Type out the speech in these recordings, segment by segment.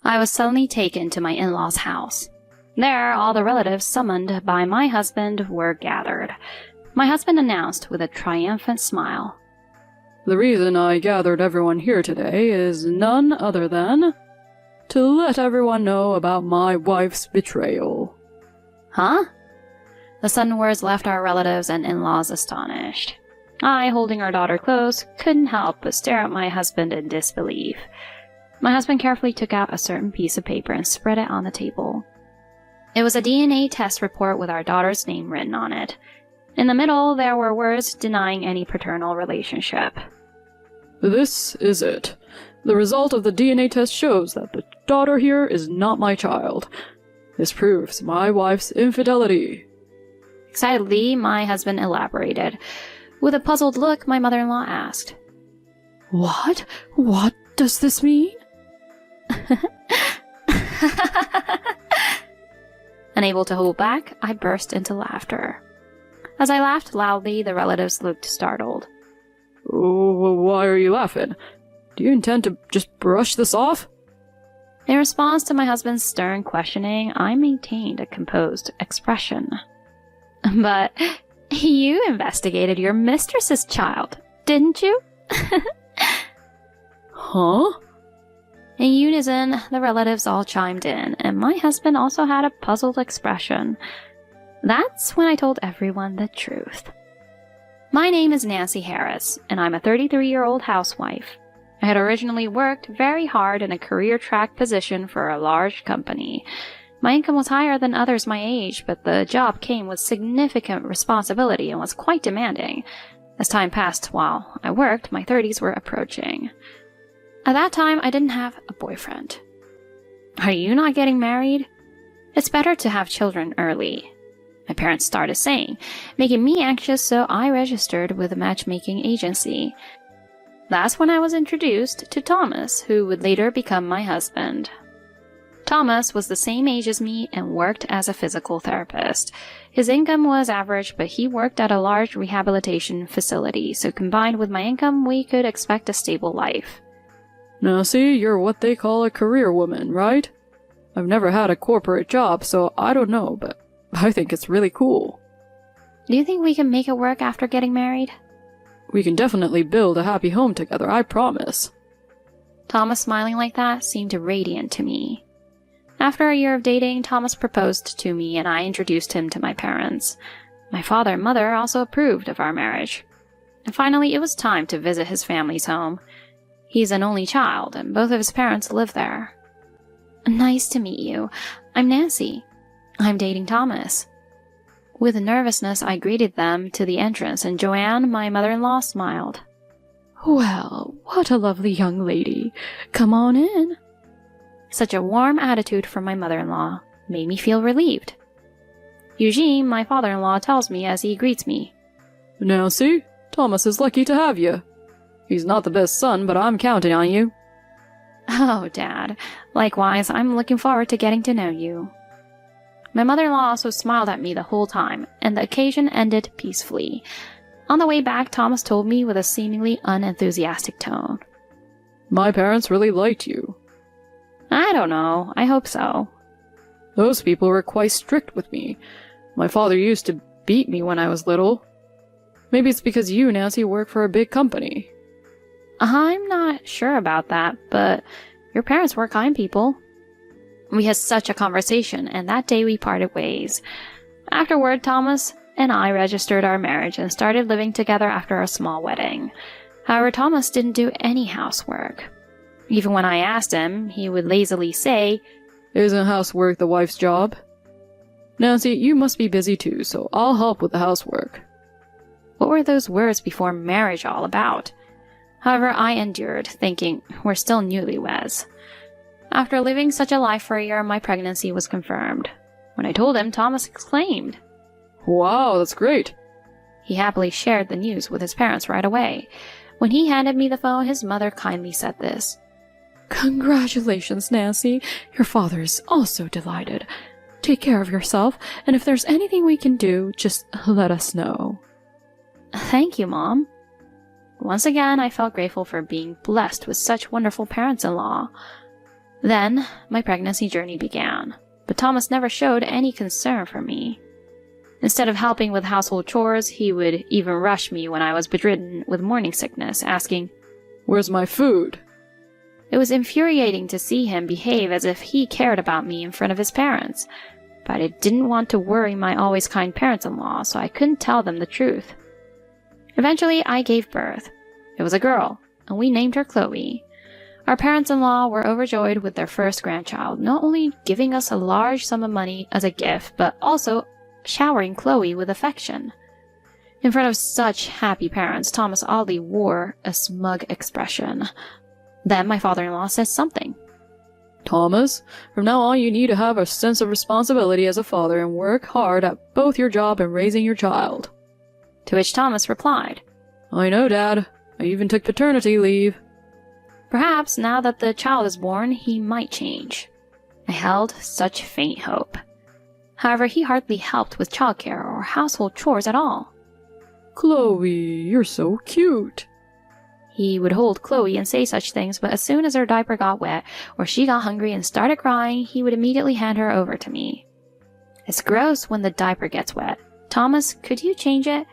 I was suddenly taken to my in-laws' house. There, all the relatives summoned by my husband were gathered. My husband announced with a triumphant smile, "The reason I gathered everyone here today is none other than to let everyone know about my wife's betrayal." Huh? The sudden words left our relatives and in-laws astonished. I, holding our daughter close, couldn't help but stare at my husband in disbelief. My husband carefully took out a certain piece of paper and spread it on the table. It was a DNA test report with our daughter's name written on it. In the middle, there were words denying any paternal relationship. "This is it. The result of the DNA test shows that the daughter here is not my child. This proves my wife's infidelity." Excitedly, my husband elaborated. With a puzzled look, my mother-in-law asked, What? What does this mean?" Unable to hold back, I burst into laughter. As I laughed loudly, the relatives looked startled. "Why are you laughing? Do you intend to just brush this off?" In response to my husband's stern questioning, I maintained a composed expression. "But you investigated your mistress's child, didn't you?" Huh? In unison, the relatives all chimed in, and my husband also had a puzzled expression. That's when I told everyone the truth. My name is Nancy Harris, and I'm a 33-year-old housewife. I had originally worked very hard in a career track position for a large company. My income was higher than others my age, but the job came with significant responsibility and was quite demanding. As time passed while I worked, my 30s were approaching. At that time, I didn't have a boyfriend. Are you not getting married? It's better to have children early, my parents started saying, making me anxious, so I registered with a matchmaking agency. That's when I was introduced to Thomas, who would later become my husband. Thomas was the same age as me and worked as a physical therapist. His income was average, but he worked at a large rehabilitation facility, so combined with my income, we could expect a stable life. "Now see, you're what they call a career woman, right? I've never had a corporate job, so I don't know, but I think it's really cool." Do you think we can make it work after getting married? "We can definitely build a happy home together, I promise." Thomas smiling like that seemed radiant to me. After a year of dating, Thomas proposed to me and I introduced him to my parents. My father and mother also approved of our marriage. And finally, it was time to visit his family's home. He's an only child, and both of his parents live there. "Nice to meet you. I'm Nancy. I'm dating Thomas." With nervousness, I greeted them to the entrance, and Joanne, my mother-in-law, smiled. "Well, what a lovely young lady. Come on in." Such a warm attitude from my mother-in-law made me feel relieved. Eugene, my father-in-law, tells me as he greets me, "Now see, Thomas is lucky to have you. He's not the best son, but I'm counting on you." "Oh, Dad. Likewise, I'm looking forward to getting to know you." My mother-in-law also smiled at me the whole time, and the occasion ended peacefully. On the way back, Thomas told me with a seemingly unenthusiastic tone, "My parents really liked you." "I don't know. I hope so." "Those people were quite strict with me. My father used to beat me when I was little. Maybe it's because you, Nancy, work for a big company." I'm not sure about that, but your parents were kind people. We had such a conversation, and that day we parted ways. Afterward, Thomas and I registered our marriage and started living together after a small wedding. However, Thomas didn't do any housework. Even when I asked him, he would lazily say, "Isn't housework the wife's job? Nancy, you must be busy too, so I'll help with the housework." What were those words before marriage all about? However, I endured, thinking we're still newlyweds. After living such a life for a year, my pregnancy was confirmed. When I told him, Thomas exclaimed, "Wow, that's great." He happily shared the news with his parents right away. When he handed me the phone, his mother kindly said this, "Congratulations, Nancy. Your father is also delighted. Take care of yourself, and if there's anything we can do, just let us know." Thank you, Mom. Once again, I felt grateful for being blessed with such wonderful parents-in-law. Then, my pregnancy journey began, but Thomas never showed any concern for me. Instead of helping with household chores, he would even rush me when I was bedridden with morning sickness, asking, "Where's my food?" It was infuriating to see him behave as if he cared about me in front of his parents, but I didn't want to worry my always kind parents-in-law, so I couldn't tell them the truth. Eventually, I gave birth. It was a girl, and we named her Chloe. Our parents-in-law were overjoyed with their first grandchild, not only giving us a large sum of money as a gift, but also showering Chloe with affection. In front of such happy parents, Thomas oddly wore a smug expression. Then my father-in-law said something. "Thomas, from now on you need to have a sense of responsibility as a father and work hard at both your job and raising your child." To which Thomas replied, "I know, Dad. I even took paternity leave." Perhaps now that the child is born, he might change. I held such faint hope. However, he hardly helped with childcare or household chores at all. "Chloe, you're so cute." He would hold Chloe and say such things, but as soon as her diaper got wet or she got hungry and started crying, he would immediately hand her over to me. It's gross when the diaper gets wet. Thomas, could you change it?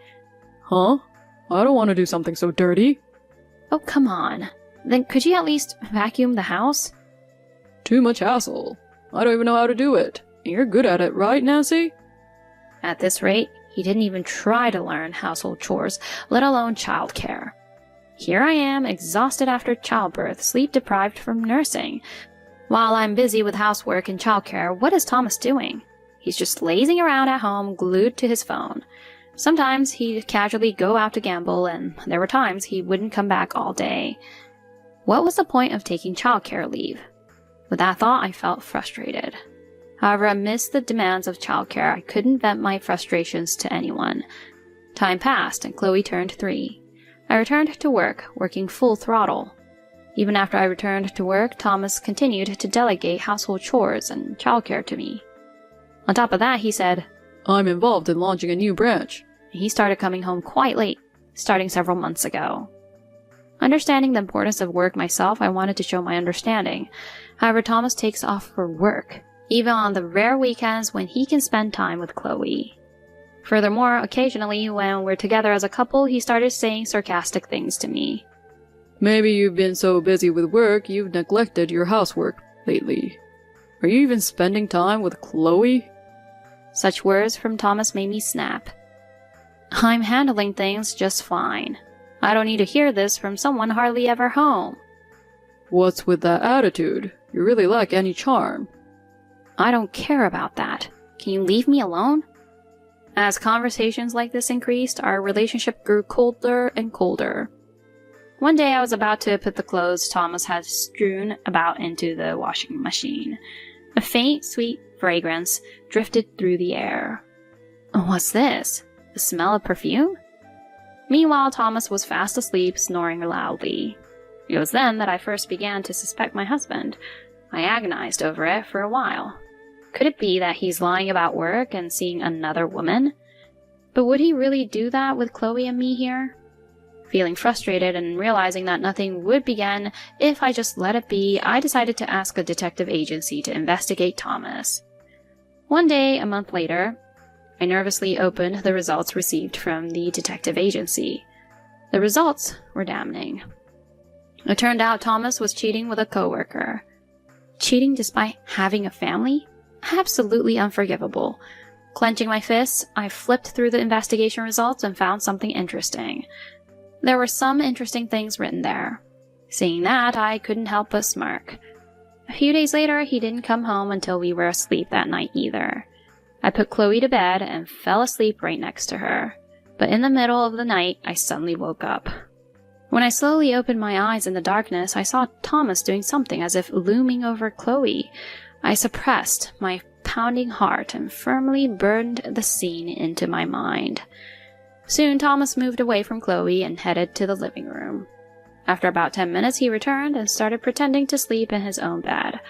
Huh? I don't want to do something so dirty. Oh, come on. Then could you at least vacuum the house? Too much hassle. I don't even know how to do it. You're good at it, right, Nancy? At this rate, he didn't even try to learn household chores, let alone childcare. Here I am, exhausted after childbirth, sleep-deprived from nursing. While I'm busy with housework and childcare, what is Thomas doing? He's just lazing around at home, glued to his phone. Sometimes he'd casually go out to gamble, and there were times he wouldn't come back all day. What was the point of taking childcare leave? With that thought, I felt frustrated. However, amidst the demands of childcare, I couldn't vent my frustrations to anyone. Time passed, and Chloe turned 3. I returned to work, working full throttle. Even after I returned to work, Thomas continued to delegate household chores and childcare to me. On top of that, he said, "I'm involved in launching a new branch." He started coming home quite late, starting several months ago. Understanding the importance of work myself, I wanted to show my understanding. However, Thomas takes off for work, even on the rare weekends when he can spend time with Chloe. Furthermore, occasionally when we're together as a couple, he started saying sarcastic things to me. "Maybe you've been so busy with work, you've neglected your housework lately. Are you even spending time with Chloe?" Such words from Thomas made me snap. I'm handling things just fine. I don't need to hear this from someone hardly ever home. "What's with that attitude? You really lack any charm." I don't care about that. Can you leave me alone? As conversations like this increased, our relationship grew colder and colder. One day I was about to put the clothes Thomas had strewn about into the washing machine. A faint, sweet fragrance drifted through the air. What's this? The smell of perfume? Meanwhile, Thomas was fast asleep, snoring loudly. It was then that I first began to suspect my husband. I agonized over it for a while. Could it be that he's lying about work and seeing another woman? But would he really do that with Chloe and me here? Feeling frustrated and realizing that nothing would begin if I just let it be, I decided to ask a detective agency to investigate Thomas. One day, a month later, I nervously opened the results received from the detective agency. The results were damning. It turned out Thomas was cheating with a coworker. Cheating despite having a family? Absolutely unforgivable. Clenching my fists, I flipped through the investigation results and found something interesting. There were some interesting things written there. Seeing that, I couldn't help but smirk. A few days later, he didn't come home until we were asleep that night either. I put Chloe to bed and fell asleep right next to her. But in the middle of the night, I suddenly woke up. When I slowly opened my eyes in the darkness, I saw Thomas doing something as if looming over Chloe. I suppressed my pounding heart and firmly burned the scene into my mind. Soon, Thomas moved away from Chloe and headed to the living room. After about 10 minutes, he returned and started pretending to sleep in his own bed.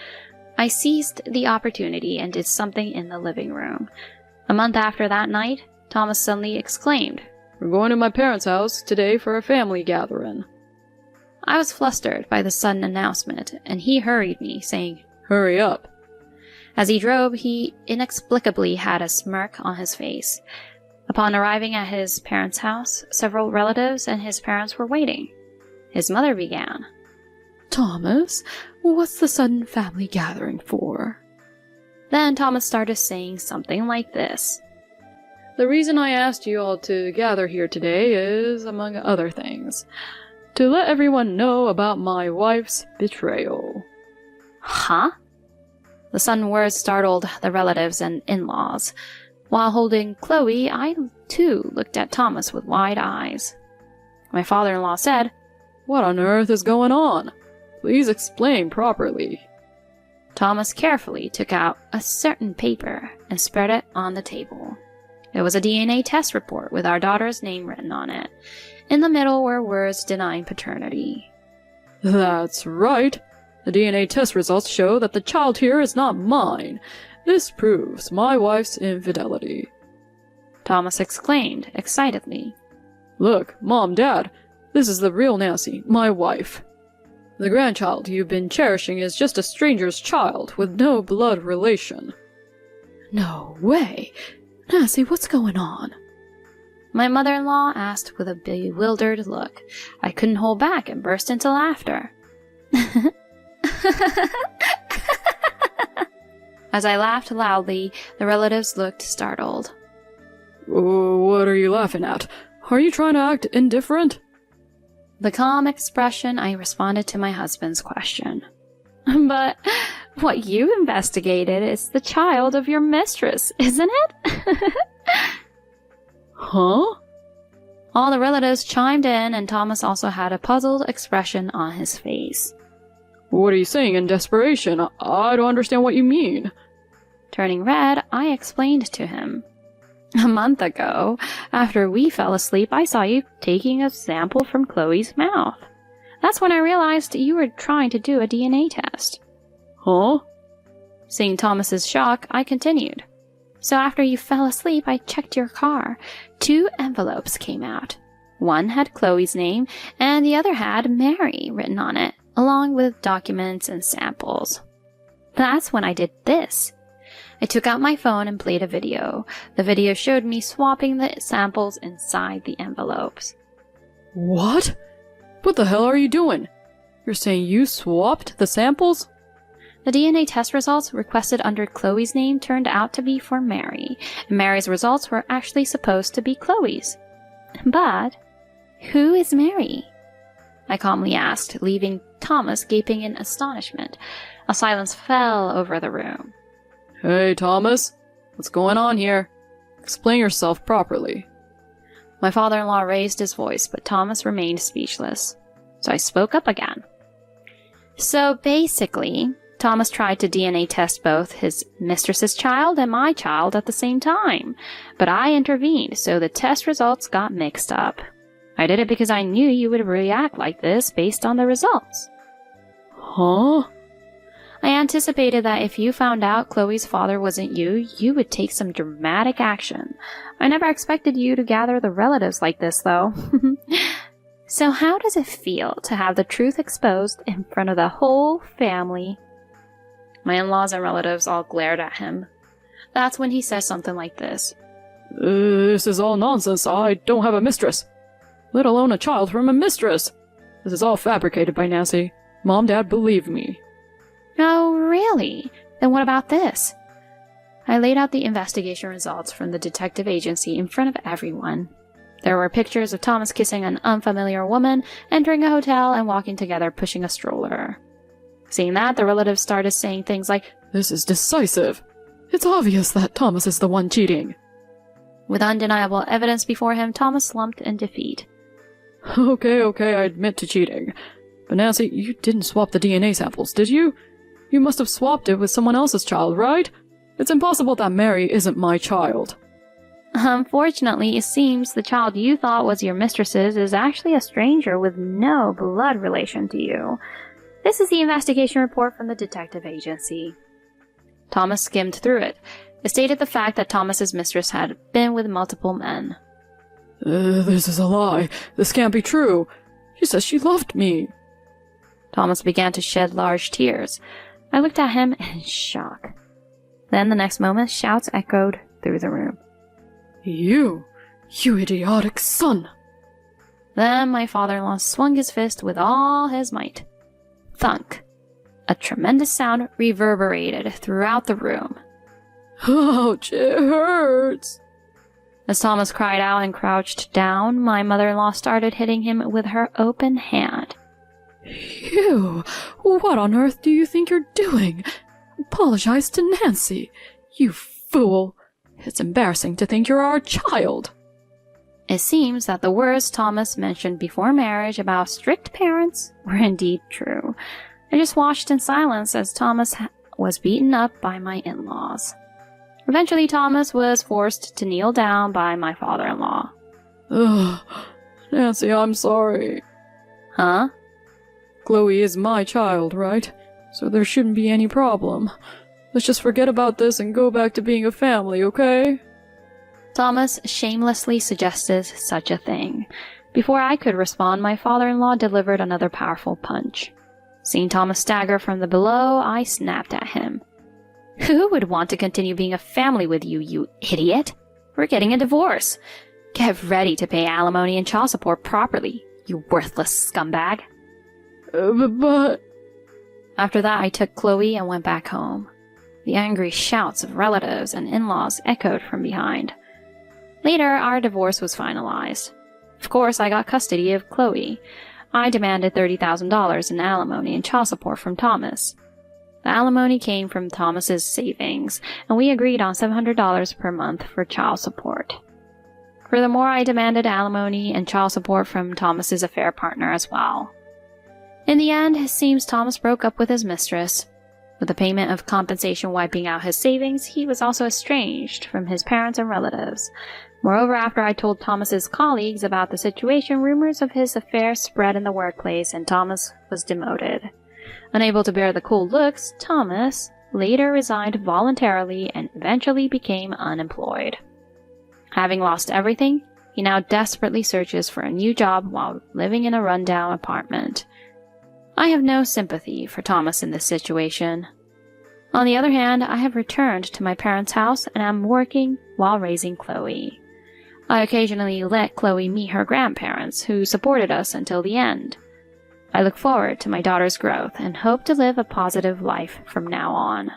I seized the opportunity and did something in the living room. A month after that night, Thomas suddenly exclaimed, "We're going to my parents' house today for a family gathering." I was flustered by the sudden announcement, and he hurried me, saying, Hurry up. As he drove, he inexplicably had a smirk on his face. Upon arriving at his parents' house, several relatives and his parents were waiting. His mother began. Thomas, what's the sudden family gathering for? Then Thomas started saying something like this. The reason I asked you all to gather here today is, among other things, to let everyone know about my wife's betrayal. Huh? The sudden words startled the relatives and in-laws. While holding Chloe, I too looked at Thomas with wide eyes. My father-in-law said, What on earth is going on? Please explain properly. Thomas carefully took out a certain paper and spread it on the table. It was a DNA test report with our daughter's name written on it. In the middle were words denying paternity. That's right. The DNA test results show that the child here is not mine. This proves my wife's infidelity. Thomas exclaimed excitedly. Look, Mom, Dad, this is the real Nancy, my wife. The grandchild you've been cherishing is just a stranger's child with no blood relation. No way. Nancy, what's going on? My mother-in-law asked with a bewildered look. I couldn't hold back and burst into laughter. As I laughed loudly, the relatives looked startled. What are you laughing at? Are you trying to act indifferent? The calm expression, I responded to my husband's question. But what you investigated is the child of your mistress, isn't it? Huh? All the relatives chimed in, and Thomas also had a puzzled expression on his face. What are you saying in desperation? I don't understand what you mean. Turning red, I explained to him. A month ago, after we fell asleep, I saw you taking a sample from Chloe's mouth. That's when I realized you were trying to do a DNA test. Huh? Seeing Thomas's shock, I continued. So after you fell asleep, I checked your car. 2 envelopes came out. One had Chloe's name, and the other had Mary written on it, along with documents and samples. That's when I did this. I took out my phone and played a video. The video showed me swapping the samples inside the envelopes. What? What the hell are you doing? You're saying you swapped the samples? The DNA test results requested under Chloe's name turned out to be for Mary, and Mary's results were actually supposed to be Chloe's. But who is Mary? I calmly asked, leaving Thomas gaping in astonishment. A silence fell over the room. Hey, Thomas. What's going on here? Explain yourself properly. My father-in-law raised his voice, but Thomas remained speechless. So I spoke up again. So basically, Thomas tried to DNA test both his mistress's child and my child at the same time, but I intervened, so the test results got mixed up. I did it because I knew you would react like this based on the results. Huh? I anticipated that if you found out Chloe's father wasn't you, you would take some dramatic action. I never expected you to gather the relatives like this, though. So how does it feel to have the truth exposed in front of the whole family? My in-laws and relatives all glared at him. That's when he says something like this. This is all nonsense. I don't have a mistress. Let alone a child from a mistress. This is all fabricated by Nancy. Mom, Dad, believe me. Oh, really? Then what about this? I laid out the investigation results from the detective agency in front of everyone. There were pictures of Thomas kissing an unfamiliar woman, entering a hotel, and walking together pushing a stroller. Seeing that, the relatives started saying things like, This is decisive. It's obvious that Thomas is the one cheating. With undeniable evidence before him, Thomas slumped in defeat. Okay, I admit to cheating. But Nancy, you didn't swap the DNA samples, did you? You must have swapped it with someone else's child, right? It's impossible that Mary isn't my child. Unfortunately, it seems the child you thought was your mistress's is actually a stranger with no blood relation to you. This is the investigation report from the detective agency. Thomas skimmed through it. It stated the fact that Thomas's mistress had been with multiple men. This is a lie. This can't be true. She says she loved me. Thomas began to shed large tears. I looked at him in shock. Then the next moment, shouts echoed through the room. You idiotic son! Then my father-in-law swung his fist with all his might. Thunk! A tremendous sound reverberated throughout the room. Ouch, it hurts! As Thomas cried out and crouched down, my mother-in-law started hitting him with her open hand. You! What on earth do you think you're doing? Apologize to Nancy! You fool! It's embarrassing to think you're our child! It seems that the words Thomas mentioned before marriage about strict parents were indeed true. I just watched in silence as Thomas was beaten up by my in-laws. Eventually, Thomas was forced to kneel down by my father-in-law. Ugh, Nancy, I'm sorry. Huh? Chloe is my child, right? So there shouldn't be any problem. Let's just forget about this and go back to being a family, okay? Thomas shamelessly suggested such a thing. Before I could respond, my father-in-law delivered another powerful punch. Seeing Thomas stagger from the below, I snapped at him. Who would want to continue being a family with you, you idiot? We're getting a divorce. Get ready to pay alimony and child support properly, you worthless scumbag. But... After that, I took Chloe and went back home. The angry shouts of relatives and in-laws echoed from behind. Later, our divorce was finalized. Of course, I got custody of Chloe. I demanded $30,000 in alimony and child support from Thomas. The alimony came from Thomas's savings, and we agreed on $700 per month for child support. Furthermore, I demanded alimony and child support from Thomas's affair partner as well. In the end, it seems Thomas broke up with his mistress. With the payment of compensation wiping out his savings, he was also estranged from his parents and relatives. Moreover, after I told Thomas's colleagues about the situation, rumors of his affair spread in the workplace and Thomas was demoted. Unable to bear the cool looks, Thomas later resigned voluntarily and eventually became unemployed. Having lost everything, he now desperately searches for a new job while living in a rundown apartment. I have no sympathy for Thomas in this situation. On the other hand, I have returned to my parents' house and am working while raising Chloe. I occasionally let Chloe meet her grandparents, who supported us until the end. I look forward to my daughter's growth and hope to live a positive life from now on.